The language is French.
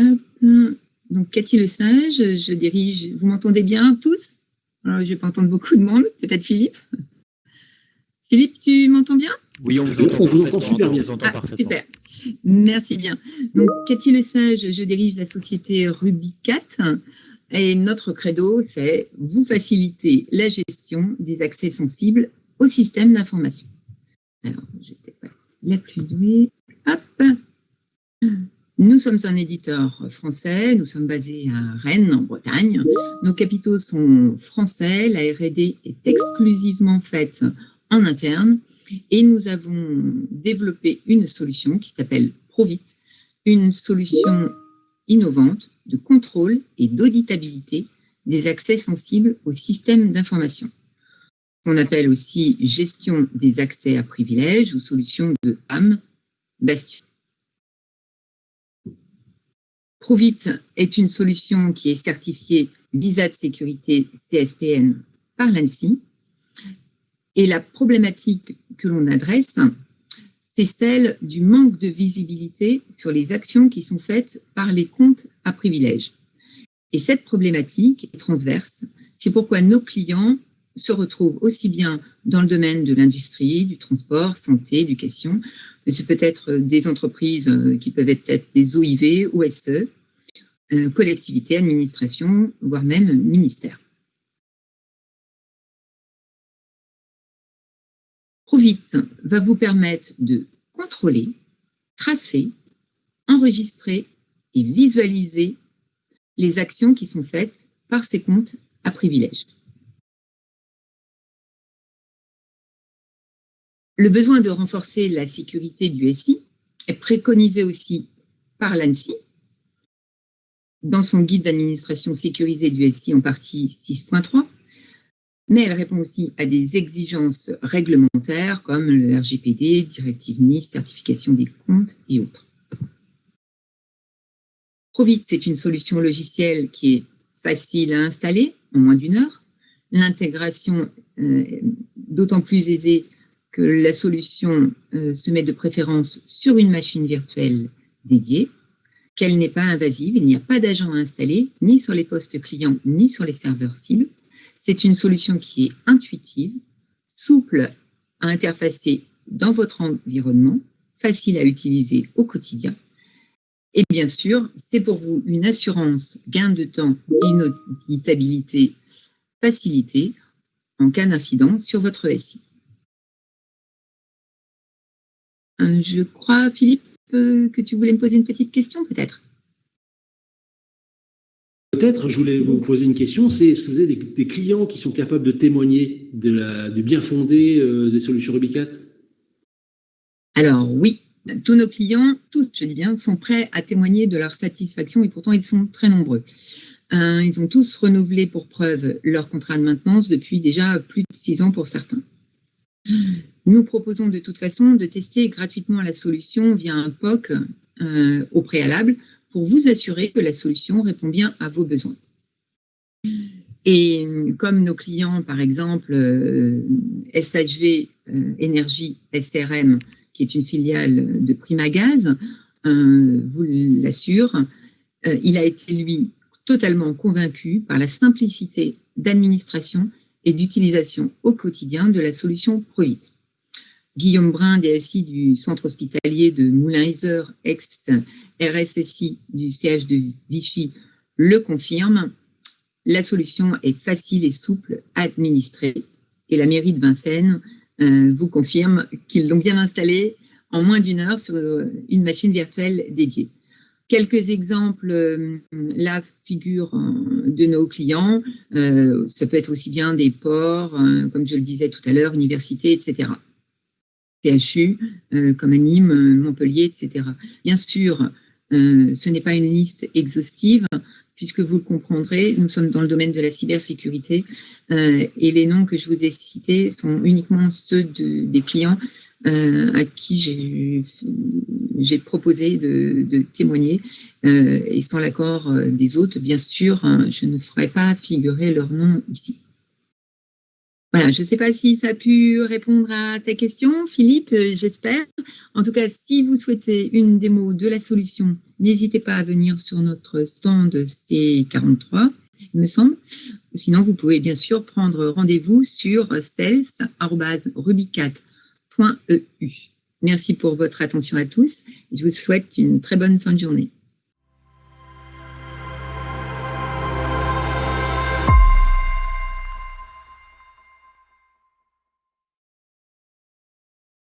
Hop. Donc, Cathy Lesage, je dirige. Vous m'entendez bien tous? Alors, je ne vais pas entendre beaucoup de monde. Peut-être Philippe. Philippe, tu m'entends bien? Oui, on vous entend super bien. Super. Merci bien. Donc, Cathy Lesage, je dirige la société Rubicat. Et notre credo, c'est vous faciliter la gestion des accès sensibles au système d'information. Alors, je vais peut-être pas la plus douée. Hop. Nous sommes un éditeur français, nous sommes basés à Rennes, en Bretagne. Nos capitaux sont français, la R&D est exclusivement faite en interne et nous avons développé une solution qui s'appelle Provit, une solution innovante de contrôle et d'auditabilité des accès sensibles au système d'information. On appelle aussi gestion des accès à privilèges ou solution de AM Bastion. Provit est une solution qui est certifiée Visa de sécurité CSPN par l'ANSSI. Et la problématique que l'on adresse, c'est celle du manque de visibilité sur les actions qui sont faites par les comptes à privilèges. Et cette problématique est transverse. C'est pourquoi nos clients se retrouvent aussi bien dans le domaine de l'industrie, du transport, santé, éducation, mais c'est peut-être des entreprises qui peuvent être des OIV, OSE, collectivités, administrations, voire même ministères. Provit va vous permettre de contrôler, tracer, enregistrer et visualiser les actions qui sont faites par ces comptes à privilèges. Le besoin de renforcer la sécurité du SI est préconisé aussi par l'ANSSI dans son guide d'administration sécurisée du SI en partie 6.3, mais elle répond aussi à des exigences réglementaires comme le RGPD, directive NIS, certification des comptes et autres. Provit, c'est une solution logicielle qui est facile à installer en moins d'1 heure. L'intégration d'autant plus aisée que la solution se met de préférence sur une machine virtuelle dédiée, qu'elle n'est pas invasive, il n'y a pas d'agent à installer, ni sur les postes clients, ni sur les serveurs cibles. C'est une solution qui est intuitive, souple à interfacer dans votre environnement, facile à utiliser au quotidien. Et bien sûr, c'est pour vous une assurance, gain de temps et une auditabilité facilitée en cas d'incident sur votre SI. Je crois, Philippe, que tu voulais me poser une petite question, peut-être. Peut-être, je voulais vous poser une question, c'est est-ce que vous avez des clients qui sont capables de témoigner du bien fondé des solutions Rubicat? Alors oui, tous nos clients, tous, je dis bien, sont prêts à témoigner de leur satisfaction et pourtant ils sont très nombreux. Ils ont tous renouvelé pour preuve leur contrat de maintenance depuis déjà plus de 6 ans pour certains. Nous proposons de toute façon de tester gratuitement la solution via un POC au préalable pour vous assurer que la solution répond bien à vos besoins. Et comme nos clients, par exemple, SHV Énergie SRM, qui est une filiale de Primagaz, vous l'assure, il a été, lui, totalement convaincu par la simplicité d'administration et d'utilisation au quotidien de la solution Provit. Guillaume Brun, DSI du centre hospitalier de Moulins-Isère, ex-RSSI du CH de Vichy, le confirme. La solution est facile et souple à administrer. Et la mairie de Vincennes vous confirme qu'ils l'ont bien installée en moins d'1 heure sur une machine virtuelle dédiée. Quelques exemples, là, figurent de nos clients. Ça peut être aussi bien des ports, comme je le disais tout à l'heure, universités, etc. CHU, comme à Nîmes, Montpellier, etc. Bien sûr, ce n'est pas une liste exhaustive, puisque vous le comprendrez, nous sommes dans le domaine de la cybersécurité et les noms que je vous ai cités sont uniquement ceux des clients à qui j'ai proposé de témoigner et sans l'accord des autres, bien sûr, je ne ferai pas figurer leur nom ici. Voilà, je ne sais pas si ça a pu répondre à ta question, Philippe, j'espère. En tout cas, si vous souhaitez une démo de la solution, n'hésitez pas à venir sur notre stand C43, il me semble. Sinon, vous pouvez bien sûr prendre rendez-vous sur sales@rubicat.eu. Merci pour votre attention à tous et je vous souhaite une très bonne fin de journée.